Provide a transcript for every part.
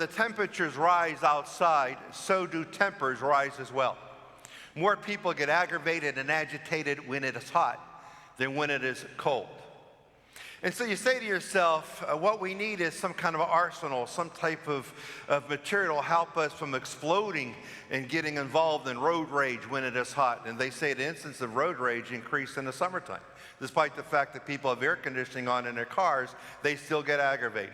the temperatures rise outside, so do tempers rise as well. More people get aggravated and agitated when it is hot than when it is cold. And so you say to yourself, what we need is some kind of arsenal, some type of material to help us from exploding and getting involved in road rage when it is hot. And they say the incidence of road rage increase in the summertime. Despite the fact that people have air conditioning on in their cars, they still get aggravated.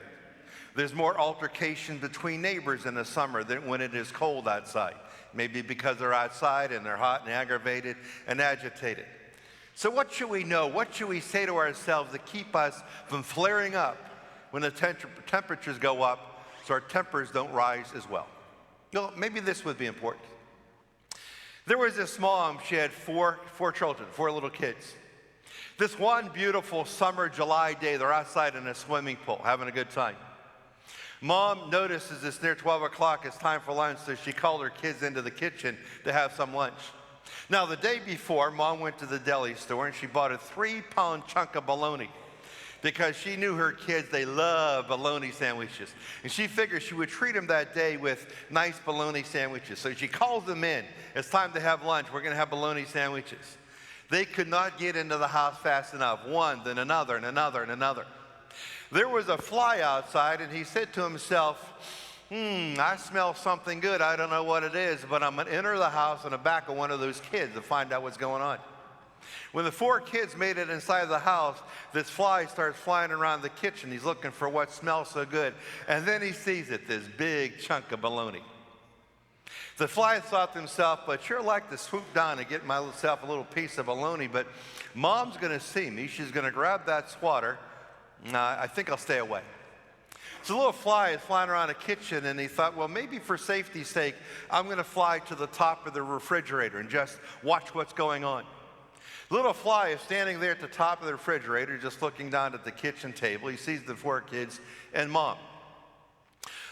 There's more altercation between neighbors in the summer than when it is cold outside. Maybe because they're outside and they're hot and aggravated and agitated. So what should we know? What should we say to ourselves to keep us from flaring up when the temperatures go up so our tempers don't rise as well? Well, maybe this would be important. There was this mom, she had four children, 4 little kids. This one beautiful summer July day, they're outside in a swimming pool having a good time. Mom notices it's near 12 o'clock, it's time for lunch, so she called her kids into the kitchen to have some lunch. Now, the day before, Mom went to the deli store and she bought a 3-pound chunk of bologna because she knew her kids, they love bologna sandwiches. And she figured she would treat them that day with nice bologna sandwiches. So she calls them in. It's time to have lunch. We're going to have bologna sandwiches. They could not get into the house fast enough. One, then another, and another, and another. There was a fly outside, and he said to himself, I smell something good. I don't know what it is, but I'm going to enter the house on the back of one of those kids to find out what's going on. When the 4 kids made it inside the house, this fly starts flying around the kitchen. He's looking for what smells so good. And then he sees it, this big chunk of bologna. The fly thought to himself, but sure like to swoop down and get myself a little piece of bologna, but Mom's going to see me. She's going to grab that swatter. I think I'll stay away. So the little fly is flying around the kitchen, and he thought, well, maybe for safety's sake, I'm going to fly to the top of the refrigerator and just watch what's going on. The little fly is standing there at the top of the refrigerator, just looking down at the kitchen table. He sees the 4 kids and Mom.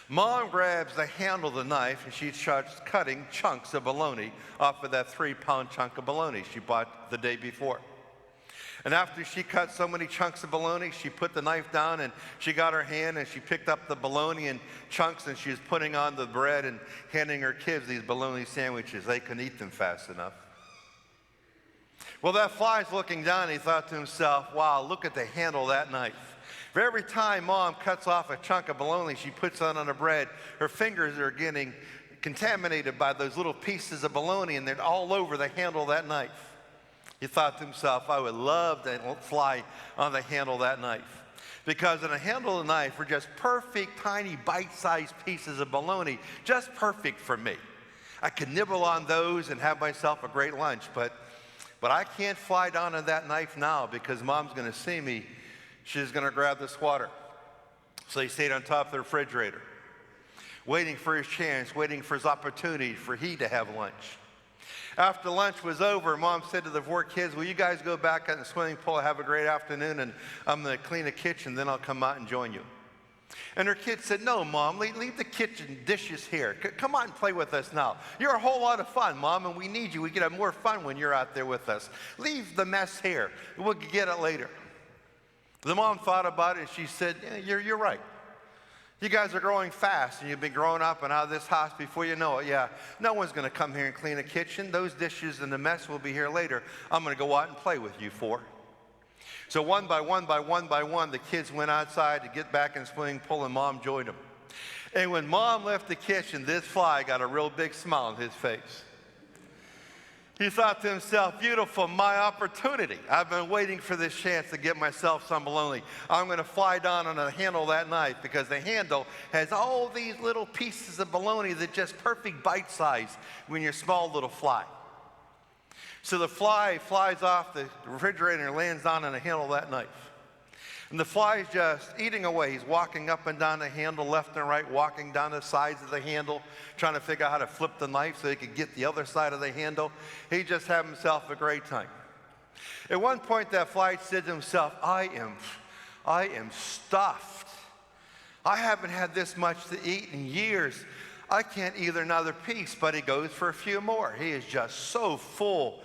Mom grabs the handle of the knife, and she starts cutting chunks of bologna off of that 3-pound chunk of bologna she bought the day before. And after she cut so many chunks of bologna, she put the knife down and she got her hand and she picked up the bologna in chunks and she was putting on the bread and handing her kids these bologna sandwiches. They couldn't eat them fast enough. Well, that fly's looking down and he thought to himself, wow, look at the handle of that knife. For every time Mom cuts off a chunk of bologna, she puts it on the bread, her fingers are getting contaminated by those little pieces of bologna and they're all over the handle of that knife. He thought to himself, I would love to fly on the handle of that knife. Because on the handle of the knife were just perfect, tiny, bite-sized pieces of bologna, just perfect for me. I could nibble on those and have myself a great lunch, but I can't fly down on that knife now because Mom's going to see me. She's going to grab the swatter. So he stayed on top of the refrigerator, waiting for his chance, waiting for his opportunity for he to have lunch. After lunch was over, Mom said to the 4 kids, will you guys go back out in the swimming pool, have a great afternoon, and I'm going to clean the kitchen, then I'll come out and join you. And her kids said, no, Mom, leave the kitchen dishes here. Come out and play with us now. You're a whole lot of fun, Mom, and we need you. We can have more fun when you're out there with us. Leave the mess here. We'll get it later. The mom thought about it, and she said, yeah, you're right. You guys are growing fast, and you've been growing up and out of this house before you know it. Yeah, no one's going to come here and clean the kitchen. Those dishes and the mess will be here later. I'm going to go out and play with you 4. So one by one, the kids went outside to get back in the swimming pool, and Mom joined them. And when Mom left the kitchen, this fly got a real big smile on his face. He thought to himself, beautiful, my opportunity. I've been waiting for this chance to get myself some bologna. I'm going to fly down on the handle of that knife because the handle has all these little pieces of bologna that just perfect bite size when you're a small little fly. So the fly flies off the refrigerator and lands down on the handle of that knife. And the fly is just eating away. He's walking up and down the handle, left and right, walking down the sides of the handle, trying to figure out how to flip the knife so he could get the other side of the handle. He just had himself a great time. At one point, that fly said to himself, I am stuffed. I haven't had this much to eat in years. I can't eat another piece, but he goes for a few more. He is just so full,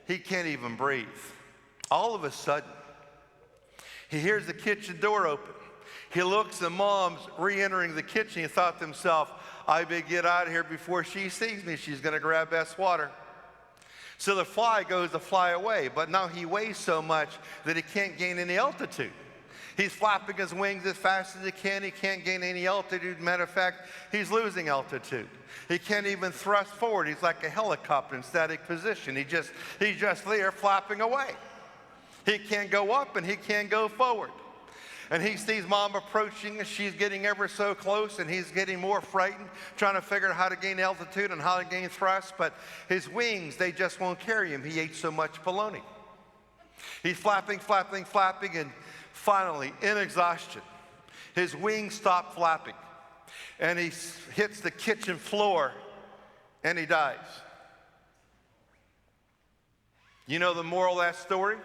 he can't even breathe. All of a sudden, he hears the kitchen door open. He looks and Mom's re-entering the kitchen. He thought to himself, I better get out of here before she sees me. She's going to grab that water. So the fly goes to fly away, but now he weighs so much that he can't gain any altitude. He's flapping his wings as fast as he can. He can't gain any altitude. Matter of fact, he's losing altitude. He can't even thrust forward. He's like a helicopter in static position. He's just there flapping away. He can't go up and he can't go forward. And he sees Mom approaching, and she's getting ever so close, and he's getting more frightened, trying to figure out how to gain altitude and how to gain thrust, but his wings, they just won't carry him. He ate so much bologna. He's flapping, flapping, flapping, and finally, in exhaustion, his wings stop flapping, and he hits the kitchen floor, and he dies. You know the moral of that story?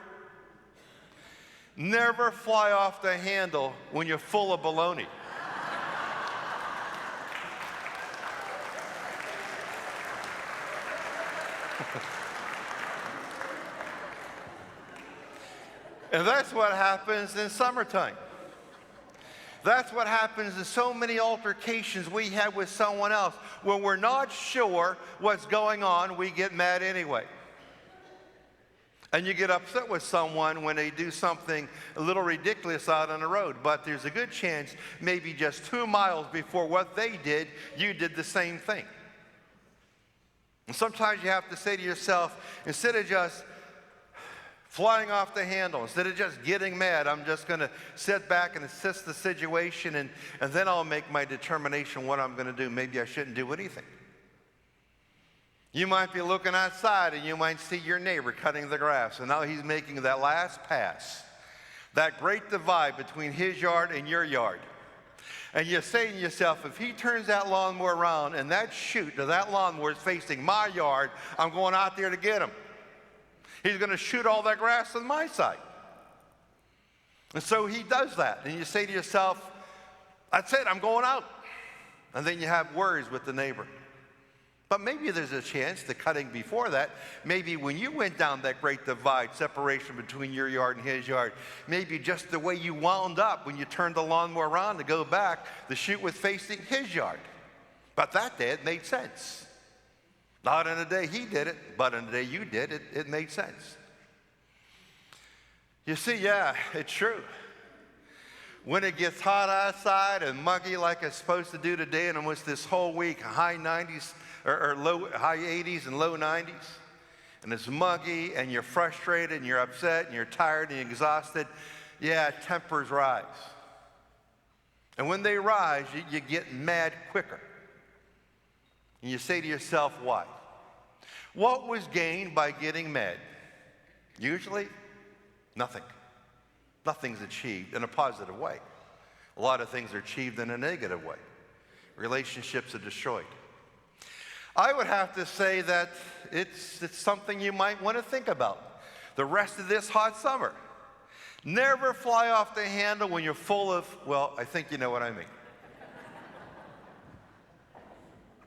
Never fly off the handle when you're full of baloney. And that's what happens in summertime. That's what happens in so many altercations we have with someone else. When we're not sure what's going on, we get mad anyway. And you get upset with someone when they do something a little ridiculous out on the road. But there's a good chance maybe just 2 miles before what they did, you did the same thing. And sometimes you have to say to yourself, instead of just flying off the handle, instead of just getting mad, I'm just going to sit back and assess the situation, and then I'll make my determination what I'm going to do. Maybe I shouldn't do anything. You might be looking outside and you might see your neighbor cutting the grass, and now he's making that last pass, that great divide between his yard and your yard. And you say to yourself, if he turns that lawnmower around and that chute of that lawnmower is facing my yard, I'm going out there to get him. He's going to shoot all that grass on my side. And so he does that. And you say to yourself, that's it, I'm going out. And then you have worries with the neighbor. But maybe there's a chance, the cutting before that, maybe when you went down that great divide, separation between your yard and his yard, maybe just the way you wound up when you turned the lawnmower around to go back, the chute was facing his yard. But that day it made sense. Not in the day he did it, but in the day you did it, it made sense. You see, yeah, it's true. When it gets hot outside and muggy like it's supposed to do today, and almost this whole week, high 90s, or high 80s and low 90s, and it's muggy and you're frustrated and you're upset and you're tired and you're exhausted, yeah, tempers rise. And when they rise, you get mad quicker. And you say to yourself, why? What was gained by getting mad? Usually, nothing. Nothing's achieved in a positive way. A lot of things are achieved in a negative way. Relationships are destroyed. I would have to say that it's something you might want to think about the rest of this hot summer. Never fly off the handle when you're full of, well, I think you know what I mean.